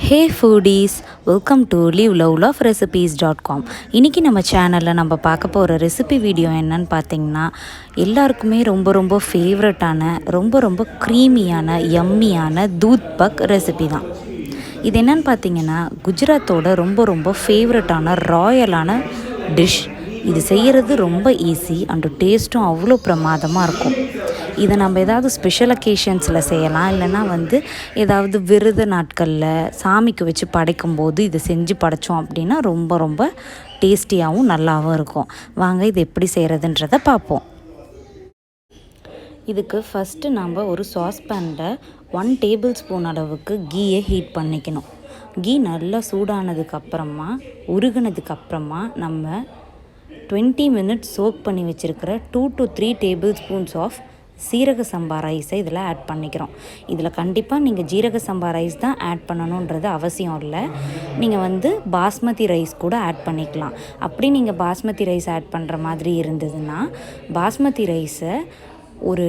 Hey foodies, welcome to liveloveloverecipes.com. இன்றைக்கி நம்ம சேனலில் நம்ம பார்க்க போகிற ரெசிபி வீடியோ என்னன்னு பார்த்தீங்கன்னா, எல்லாருக்குமே ரொம்ப ஃபேவரட்டான ரொம்ப க்ரீமியான யம்மியான தூத்பக் ரெசிபி தான். இது என்னன்னு பார்த்தீங்கன்னா, குஜராத்தோட ரொம்ப ஃபேவரட்டான ராயலான டிஷ். இது செய்கிறது ரொம்ப ஈஸி அண்டு டேஸ்ட்டும் அவ்வளோ பிரமாதமாக இருக்கும். இதை நம்ம ஏதாவது ஸ்பெஷல் அக்கேஷன்ஸில் செய்யலாம், இல்லைனா ஏதாவது விரத நாட்களில் சாமிக்கு வச்சு படைக்கும்போது இதை செஞ்சு படைத்தோம் அப்படின்னா ரொம்ப டேஸ்டியாகவும் நல்லாவும் இருக்கும். வாங்க இது எப்படி செய்கிறதுன்றதை பார்ப்போம். இதுக்கு ஃபஸ்ட்டு நம்ம ஒரு சாஸ்பேனில் 1 டேபிள் ஸ்பூன் அளவுக்கு கீயை ஹீட் பண்ணிக்கணும். கீ நல்லா சூடானதுக்கப்புறமா உருகுனதுக்கப்புறமா நம்ம 20 மினிட்ஸ் சோக் பண்ணி வச்சுருக்கிற 2 to 3 டேபிள் ஸ்பூன்ஸ் ஆஃப் சீரக சம்பா ரைஸை இதில் ஆட் பண்ணிக்கிறோம். இதில் கண்டிப்பாக நீங்கள் ஜீரக சம்பா ரைஸ் தான் ஆட் பண்ணணுன்றது அவசியம் இல்லை. நீங்கள் பாஸ்மதி ரைஸ் கூட ஆட் பண்ணிக்கலாம். அப்படி நீங்கள் பாஸ்மதி ரைஸ் ஆட் பண்ணுற மாதிரி இருந்ததுன்னா பாஸ்மதி ரைஸை ஒரு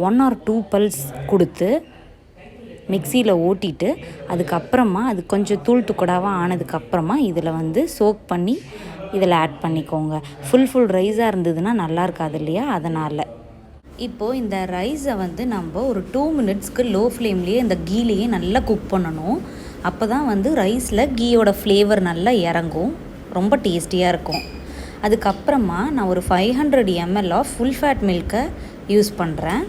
1 or 2 பல்ஸ் கொடுத்து மிக்சியில் ஓட்டிட்டு அதுக்கப்புறமா அது கொஞ்சம் தூள் துக்கடாவாக ஆனதுக்கப்புறமா இதில் சோக் பண்ணி இதில் ஆட் பண்ணிக்கோங்க. ஃபுல் ரைஸாக இருந்ததுன்னா நல்லா இருக்காது இல்லையா, அதனால். இப்போது இந்த ரைஸை நம்ம ஒரு 2 மினிட்ஸ்க்கு லோ ஃப்ளேம்லேயே இந்த கீலேயே நல்லா குக் பண்ணணும். அப்போ தான் ரைஸில் கீயோட ஃப்ளேவர் நல்லா இறங்கும், ரொம்ப டேஸ்டியாக இருக்கும். அதுக்கப்புறமா நான் ஒரு 500 ml ஆஃப் ஃபுல் ஃபேட் மில்கை யூஸ் பண்ணுறேன்.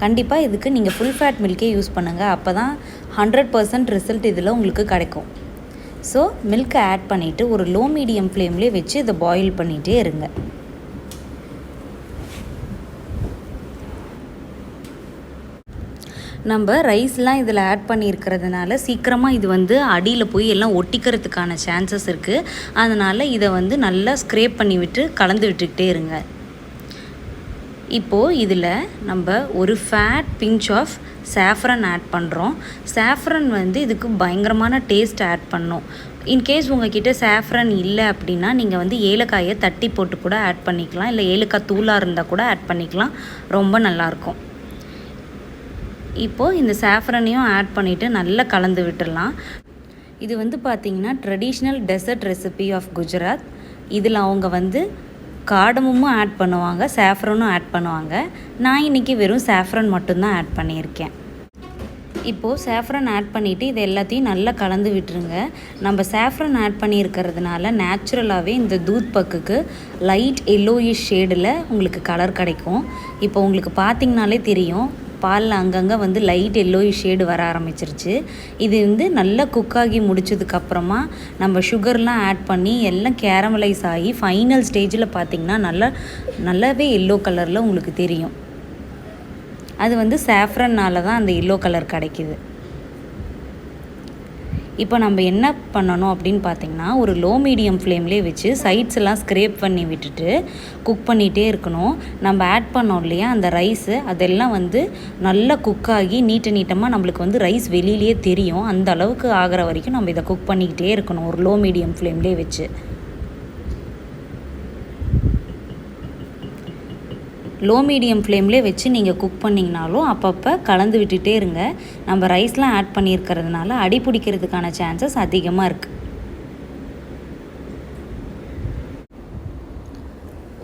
கண்டிப்பாக இதுக்கு நீங்கள் ஃபுல் ஃபேட் மில்கே யூஸ் பண்ணுங்கள், அப்போ தான் 100% ரிசல்ட் இதில் உங்களுக்கு கிடைக்கும். ஸோ மில்கை ஆட் பண்ணிவிட்டு ஒரு லோ மீடியம் ஃப்ளேம்லேயே வச்சு இதை பாயில் பண்ணிகிட்டே இருங்க. நம்ம ரைஸ்லாம் இதில் ஆட் பண்ணியிருக்கிறதுனால சீக்கிரமாக இது அடியில் போய் எல்லாம் ஒட்டிக்கிறதுக்கான சான்சஸ் இருக்குது. அதனால் இதை நல்லா ஸ்க்ரேப் பண்ணி விட்டு கலந்து விட்டுக்கிட்டே இருங்க. இப்போது இதில் நம்ம ஒரு fat pinch of saffron add பண்ணுறோம். சாஃப்ரன் இதுக்கு பயங்கரமான டேஸ்ட் ஆட் பண்ணும். இன்கேஸ் உங்கள்கிட்ட சாஃப்ரன் இல்லை அப்படின்னா நீங்கள் ஏலக்காயை தட்டி போட்டு கூட ஆட் பண்ணிக்கலாம், இல்லை ஏலக்காய் தூளாக இருந்தால் கூட ஆட் பண்ணிக்கலாம், ரொம்ப நல்லாயிருக்கும். இப்போது இந்த சாஃப்ரனையும் ஆட் பண்ணிவிட்டு நல்லா கலந்து விட்டுடலாம். இது பார்த்திங்கன்னா traditional dessert recipe of Gujarat. இதில் அவங்க காடமும் ஆட் பண்ணுவாங்க, சாஃப்ரனும் ஆட் பண்ணுவாங்க. நான் இன்றைக்கி வெறும் சாஃப்ரன் மட்டும்தான் ஆட் பண்ணியிருக்கேன். இப்போது சாஃப்ரன் ஆட் பண்ணிவிட்டு இது எல்லாத்தையும் நல்லா கலந்து விட்டுருங்க. நம்ம சாஃப்ரன் ஆட் பண்ணியிருக்கிறதுனால நேச்சுரலாகவே இந்த தூத்பக்குக்கு லைட் எல்லோயிஷ் ஷேடில் உங்களுக்கு கலர் கிடைக்கும். இப்போ உங்களுக்கு பார்த்திங்கனாலே தெரியும், பாலில் அங்கங்கே லைட் எல்லோயிஷ் ஷேடு வர ஆரம்பிச்சிருச்சு. இது நல்லா குக்காகி முடிச்சதுக்கப்புறமா நம்ம சுகர்லாம் ஆட் பண்ணி எல்லாம் கேரமலைஸ் ஆகி ஃபைனல் ஸ்டேஜில் பார்த்திங்கன்னா நல்லாவே எல்லோ கலரில் உங்களுக்கு தெரியும். அது சாஃப்ரன்னால தான் அந்த எல்லோ கலர் கிடைக்கிது. இப்போ நம்ம என்ன பண்ணணும் அப்படின்னு பார்த்திங்கன்னா, ஒரு லோ மீடியம் ஃப்ளேம்லேயே வச்சு சைட்ஸ் எல்லாம் ஸ்க்ரேப் பண்ணி விட்டுட்டு குக் பண்ணிகிட்டே இருக்கணும். நம்ம ஆட் பண்ணோம் இல்லையா அந்த ரைஸு, அதெல்லாம் நல்லா குக்காகி நீட்டமாக நம்மளுக்கு ரைஸ் வெளியிலேயே தெரியும். அந்த அளவுக்கு ஆகிற வரைக்கும் நம்ம இதை குக் பண்ணிக்கிட்டே இருக்கணும் ஒரு லோ மீடியம் ஃப்ளேம்லேயே வச்சு. லோ மீடியம் ஃப்ளேம்லேயே வச்சு நீங்கள் குக் பண்ணிங்கனாலும் அப்பப்போ கலந்து விட்டுகிட்டே இருங்க. நம்ம ரைஸ்லாம் ஆட் பண்ணியிருக்கிறதுனால அடி பிடிக்கிறதுக்கான சான்சஸ் அதிகமாக இருக்குது.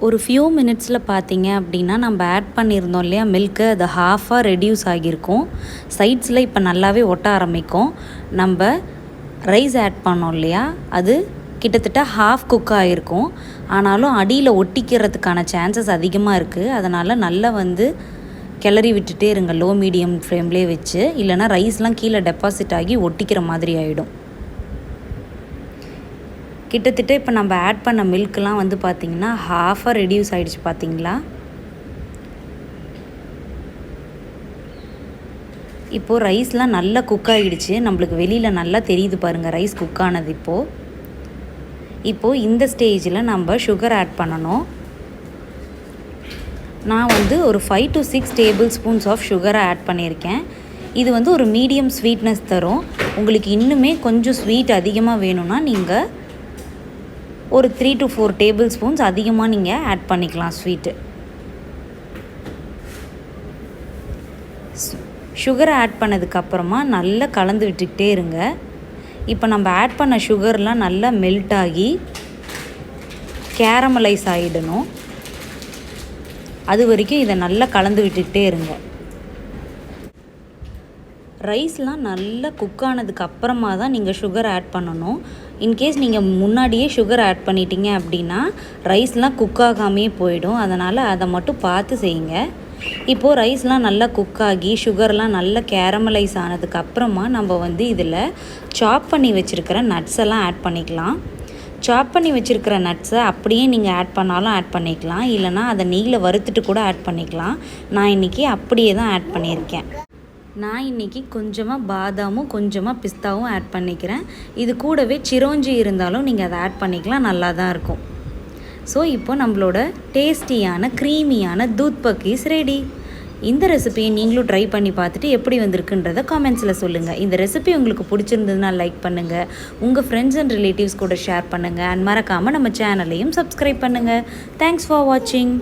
ஒரு ஃபியூ மினிட்ஸில் பார்த்தீங்க அப்படின்னா நம்ம ஆட் பண்ணியிருந்தோம் இல்லையா மில்க்கு, அது ஹாஃபாக ரெடியூஸ் ஆகியிருக்கும். சைட்ஸில் இப்போ நல்லாவே ஒட்ட ஆரம்பிக்கும். நம்ம ரைஸ் ஆட் பண்ணோம் இல்லையா, அது கிட்டத்தட்ட ஹாஃப் குக் ஆகிருக்கும். ஆனாலும் அடியில் ஒட்டிக்கிறதுக்கான சான்சஸ் அதிகமாக இருக்குது. அதனால் நல்லா கிளறி விட்டுட்டே இருங்க லோ மீடியம் ஃப்ளேம்லேயே வச்சு, இல்லைனா ரைஸ்லாம் கீழே டெபாசிட் ஆகி ஒட்டிக்கிற மாதிரி ஆகிடும். கிட்டத்தட்ட இப்போ நம்ம ஆட் பண்ண மில்க்லாம் பார்த்திங்கன்னா ஹாஃபாக ரெடியூஸ் ஆகிடுச்சு. பார்த்திங்களா, இப்போது ரைஸ்லாம் நல்லா குக் ஆகிடுச்சு. நம்மளுக்கு வெளியில் நல்லா தெரியுது பாருங்கள் ரைஸ் குக் ஆனது. இப்போது இந்த ஸ்டேஜில் நம்ம சுகர் ஆட் பண்ணணும். நான் ஒரு 5 to 6 டேபிள் ஸ்பூன்ஸ் ஆஃப் சுகரை ஆட் பண்ணியிருக்கேன். இது ஒரு மீடியம் ஸ்வீட்னஸ் தரும். உங்களுக்கு இன்னுமே கொஞ்சம் ஸ்வீட் அதிகமாக வேணும்னா நீங்கள் ஒரு 3 to 4 டேபிள் ஸ்பூன்ஸ் அதிகமாக நீங்கள் ஆட் பண்ணிக்கலாம் ஸ்வீட்டு. சுகரை ஆட் பண்ணதுக்கப்புறமா நல்லா கலந்து விட்டுக்கிட்டே இருங்க. இப்போ நம்ம ஆட் பண்ண சுகர்லாம் நல்லா மெல்ட் ஆகி கேரமலைஸ் ஆகிடணும். அது வரைக்கும் இதை நல்லா கலந்து விட்டுக்கிட்டே இருங்க. ரைஸ்லாம் நல்லா குக் ஆனதுக்கு அப்புறமா தான் நீங்கள் சுகர் ஆட் பண்ணணும். இன்கேஸ் நீங்கள் முன்னாடியே சுகர் ஆட் பண்ணிட்டீங்க அப்படின்னா ரைஸ்லாம் குக் ஆகாமே போயிடும். அதனால் அதை மட்டும் பார்த்து செய்யுங்க. இப்போது ரைஸ்லாம் நல்லா குக் ஆகி சுகர்லாம் நல்லா கேரமலைஸ் ஆனதுக்கு அப்புறமா நம்ம இதில் சாப் பண்ணி வச்சுருக்கிற நட்ஸ் எல்லாம் ஆட் பண்ணிக்கலாம். சாப் பண்ணி வச்சுருக்கிற நட்ஸை அப்படியே நீங்கள் ஆட் பண்ணாலும் ஆட் பண்ணிக்கலாம், இல்லைனா அதை நெய்யில் வறுத்துட்டு கூட ஆட் பண்ணிக்கலாம். நான் இன்றைக்கி அப்படியே தான் ஆட் பண்ணியிருக்கேன். நான் இன்றைக்கி கொஞ்சமாக பாதாமும் கொஞ்சமாக பிஸ்தாவும் ஆட் பண்ணிக்கிறேன். இது கூடவே சிரோஞ்சி இருந்தாலும் நீங்கள் அதை ஆட் பண்ணிக்கலாம், நல்லா தான் இருக்கும். ஸோ இப்போ நம்மளோட டேஸ்டியான க்ரீமியான தூத்பக் கீஸ் ரெடி. இந்த ரெசிபியை நீங்களும் ட்ரை பண்ணி பார்த்துட்டு எப்படி வந்திருக்குன்றதை காமெண்ட்ஸில் சொல்லுங்கள். இந்த ரெசிபி உங்களுக்கு பிடிச்சிருந்ததுன்னா லைக் பண்ணுங்கள், உங்கள் ஃப்ரெண்ட்ஸ் அண்ட் ரிலேட்டிவ்ஸ் கூட ஷேர் பண்ணுங்கள், அண்ட் மறக்காமல் நம்ம சேனலையும் சப்ஸ்கிரைப் பண்ணுங்கள். தேங்க்ஸ் ஃபார் வாட்சிங்.